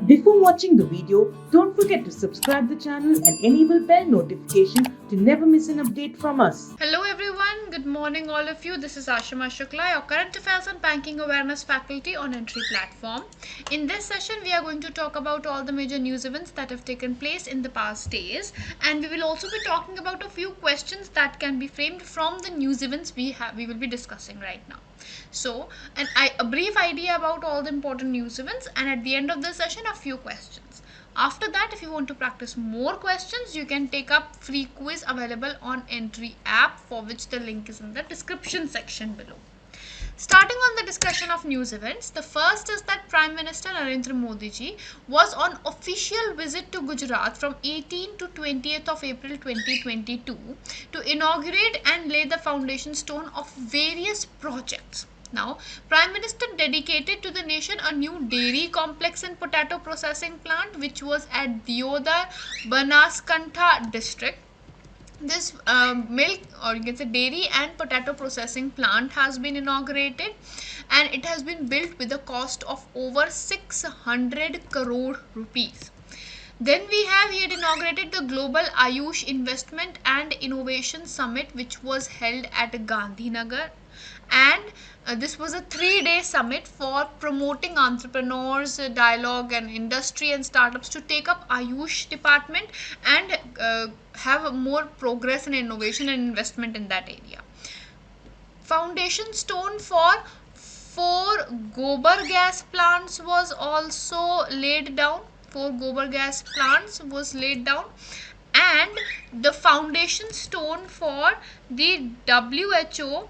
Before watching the video, don't forget to subscribe the channel and enable bell notification to never miss an update from us. Hello everyone, good morning all of you. This is Ashima, Shukla, your current affairs and banking awareness faculty on Entri platform. In this session, we are going to talk about all the major news events that have taken place in the past days, and we will also be talking about a few questions that can be framed from the news events we will be discussing right now. So, a brief idea about all the important news events, and at the end of the session, a few questions. After that, if you want to practice more questions, you can take up free quiz available on Entri app, for which the link is in the description section below. Starting on the discussion of news events, the first is that Prime Minister Narendra Modi ji was on official visit to Gujarat from 18th to 20th of April 2022 to inaugurate and lay the foundation stone of various projects. Now, Prime Minister dedicated to the nation a new dairy complex and potato processing plant which was at Diodar, Banaskantha district. This milk, or you can say dairy and potato processing plant, has been inaugurated, and it has been built with a cost of over 600 crore rupees. Then we have here inaugurated the Global Ayush Investment and Innovation Summit, which was held at Gandhinagar, and this was a 3-day summit for promoting entrepreneurs, dialogue and industry and startups to take up Ayush department and have more progress and innovation and investment in that area. Foundation stone for 4 gobar gas plants was also laid down. 4 gobar gas plants was laid down, and the foundation stone for the WHO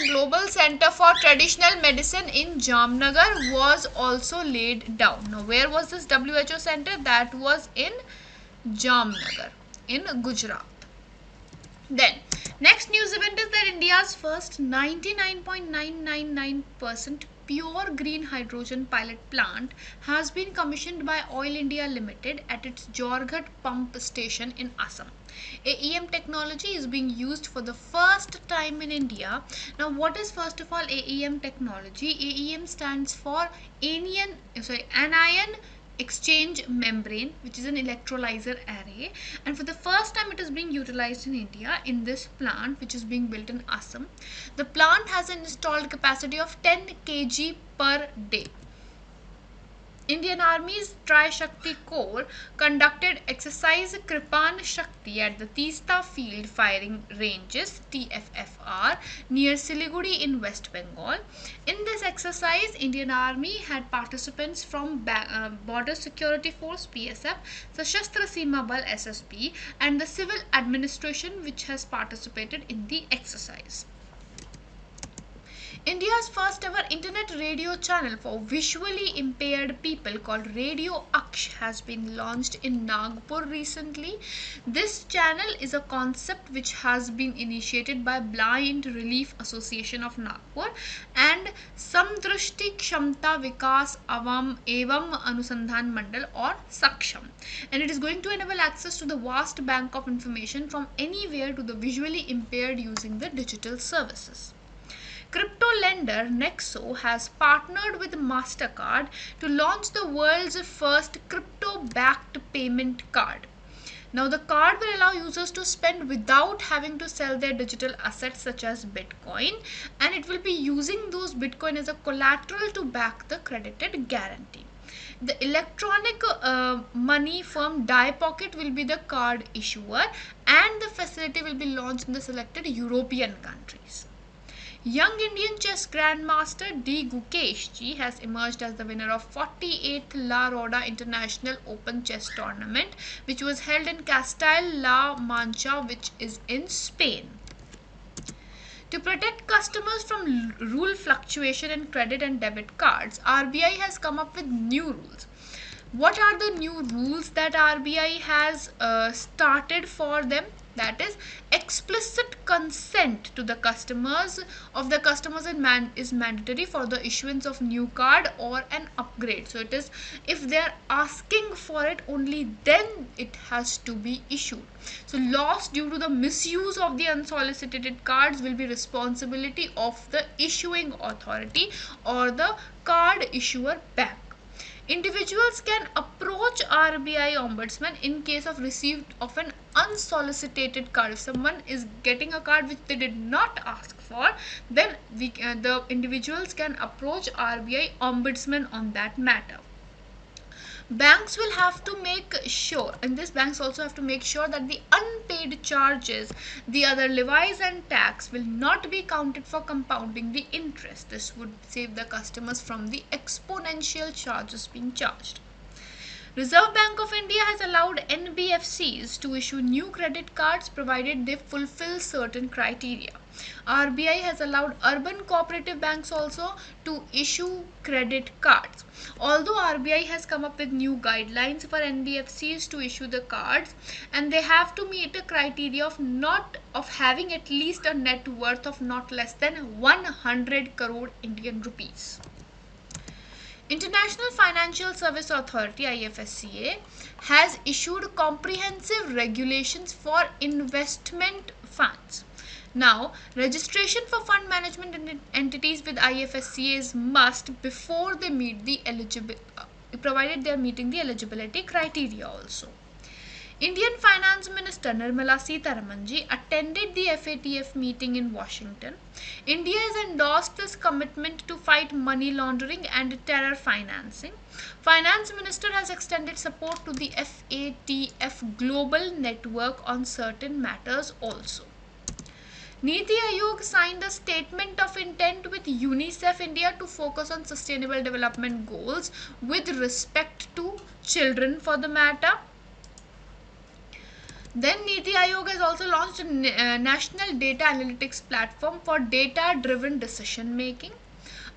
Global Center for Traditional Medicine in Jamnagar was also laid down. Now, where was this WHO center? That was in Jamnagar in Gujarat. Then, next news event is that India's first 99.999% pure green hydrogen pilot plant has been commissioned by Oil India Limited at its Jorghat pump station in Assam. AEM technology is being used for the first time in India. Now, what is first of all AEM technology? AEM stands for anion exchange membrane, which is an electrolyzer array, and for the first time it is being utilized in India in this plant which is being built in Assam. The plant has an installed capacity of 10 kg per day. Indian Army's Tri-Shakti Corps conducted exercise Kripan Shakti at the Teesta Field Firing Ranges (TFFR) near Siliguri in West Bengal. In this exercise, Indian Army had participants from Border Security Force (PSF), Sashastra Seema Bal (SSB), and the civil administration, which has participated in the exercise. India's first ever internet radio channel for visually impaired people called Radio Aksh has been launched in Nagpur recently. This channel is a concept which has been initiated by Blind Relief Association of Nagpur and Samdrushti Kshamta Vikas Avam Evam Anusandhan Mandal, or Saksham, and it is going to enable access to the vast bank of information from anywhere to the visually impaired using the digital services. Crypto lender Nexo has partnered with MasterCard to launch the world's first crypto-backed payment card. Now, the card will allow users to spend without having to sell their digital assets such as Bitcoin, and it will be using those Bitcoin as a collateral to back the credited guarantee. The electronic money firm Die Pocket will be the card issuer, and the facility will be launched in the selected European countries. Young Indian chess grandmaster D. Gukesh ji has emerged as the winner of 48th La Roda International Open Chess Tournament, which was held in Castile-La Mancha, which is in Spain. To protect customers from rule fluctuation in credit and debit cards, RBI has come up with new rules. What are the new rules that RBI has started for them? That is, explicit consent to the customers is mandatory for the issuance of new card or an upgrade. So it is, if they are asking for it, only then it has to be issued. So loss due to the misuse of the unsolicited cards will be responsibility of the issuing authority or the card issuer bank. Individuals can approach RBI Ombudsman in case of receipt of an unsolicited card. If someone is getting a card which they did not ask for, then the individuals can approach RBI Ombudsman on that matter. Banks will have to make sure, and this banks also have to make sure, that the unpaid charges, the other levies and tax will not be counted for compounding the interest. This would save the customers from the exponential charges being charged. Reserve Bank of India has allowed NBFCs to issue new credit cards provided they fulfill certain criteria. RBI has allowed urban cooperative banks also to issue credit cards. Although RBI has come up with new guidelines for NBFCs to issue the cards, and they have to meet a criteria of having at least a net worth of not less than 100 crore Indian rupees. International Financial Service Authority (IFSCA) has issued comprehensive regulations for investment funds. Now, registration for fund management entities with IFSCA is must before they meet the provided they are meeting the eligibility criteria also. Indian Finance Minister Nirmala Sitharaman attended the FATF meeting in Washington. India has endorsed this commitment to fight money laundering and terror financing. Finance Minister has extended support to the FATF global network on certain matters also. Niti Aayog signed a statement of intent with UNICEF India to focus on sustainable development goals with respect to children for the matter. Then Niti Aayog has also launched a national data analytics platform for data-driven decision making.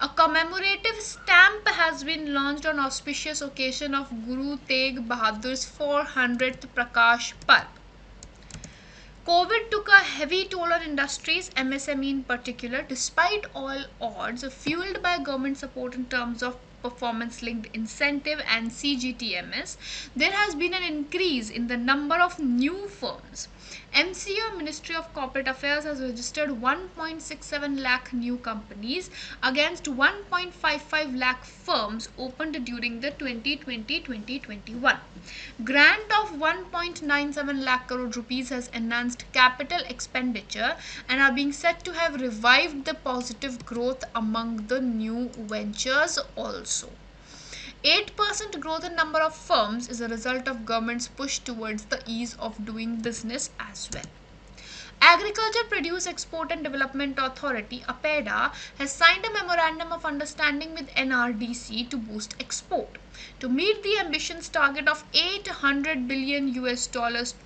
A commemorative stamp has been launched on auspicious occasion of Guru Tegh Bahadur's 400th Prakash Parv. COVID took a heavy toll on industries, MSME in particular, despite all odds, fueled by government support in terms of performance-linked incentive and CGTMS. There has been an increase in the number of new firms. MCA, Ministry of Corporate Affairs, has registered 1.67 lakh new companies against 1.55 lakh firms opened during the 2020-2021. Grant of 1.97 lakh crore rupees has enhanced capital expenditure and are being said to have revived the positive growth among the new ventures also. 8% growth in number of firms is a result of government's push towards the ease of doing business as well. Agriculture Produce Export and Development Authority (APEDA) has signed a memorandum of understanding with NRDC to boost export. To meet the ambitious target of $800 billion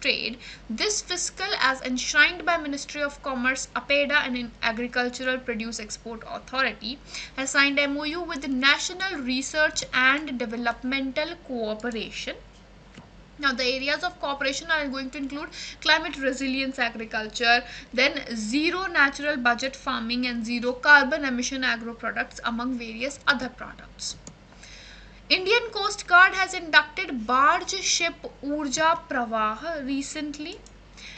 trade this fiscal, as enshrined by Ministry of Commerce, APEDA and Agricultural Produce Export Authority, has signed MOU with the National Research and Developmental Cooperation. Now, the areas of cooperation are going to include climate resilience agriculture, then zero natural budget farming and zero carbon emission agro products, among various other products. Indian Coast Guard has inducted barge ship Urja Pravah recently.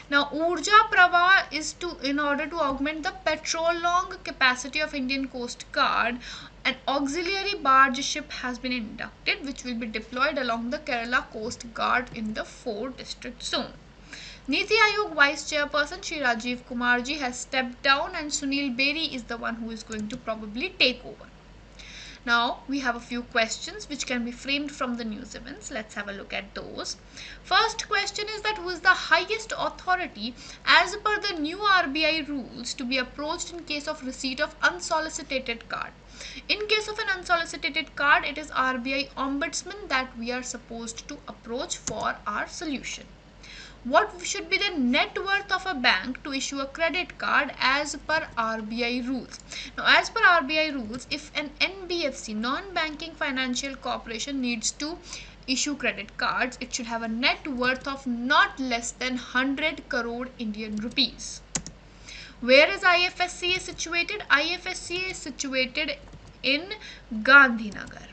Now, Urja Pravah is in order to augment the petrol-long capacity of Indian Coast Guard. An auxiliary barge ship has been inducted, which will be deployed along the Kerala Coast Guard in the 4-district zone. Niti Aayog Vice Chairperson Shri Rajiv Kumarji has stepped down, and Sunil Beri is the one who is going to probably take over. Now, we have a few questions which can be framed from the news events. Let's have a look at those. First question is that who is the highest authority as per the new RBI rules to be approached in case of receipt of unsolicited card? In case of an unsolicited card, it is RBI Ombudsman that we are supposed to approach for our solution. What should be the net worth of a bank to issue a credit card as per RBI rules? Now, as per RBI rules, if an NBFC, non-banking financial corporation, needs to issue credit cards, it should have a net worth of not less than 100 crore Indian rupees. Where is IFSCA situated? IFSCA is situated in Gandhinagar,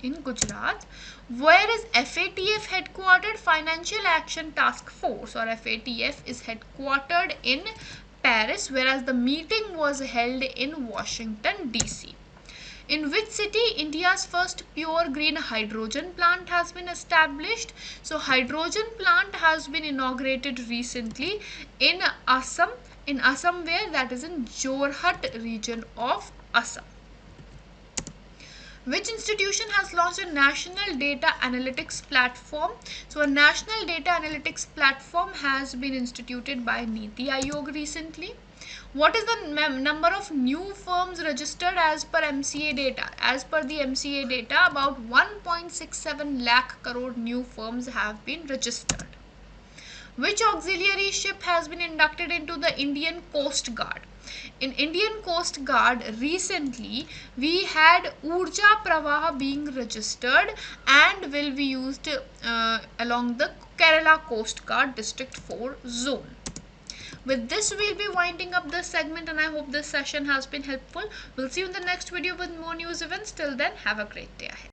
in Gujarat. Where is FATF headquartered? Financial Action Task Force, or FATF, is headquartered in Paris, whereas the meeting was held in Washington DC. In which city India's first pure green hydrogen plant has been established? So hydrogen plant has been inaugurated recently in Assam. In Assam, where? That is in Jorhat region of Assam. Which institution has launched a national data analytics platform? So a national data analytics platform has been instituted by Niti Aayog recently. What is the number of new firms registered as per MCA data? As per the MCA data, about 1.67 lakh crore new firms have been registered. Which auxiliary ship has been inducted into the Indian Coast Guard? In Indian Coast Guard recently, we had Urja Pravaha being registered and will be used along the Kerala Coast Guard District 4 zone. With this, we'll be winding up this segment, and I hope this session has been helpful. We'll see you in the next video with more news events. Till then, have a great day ahead.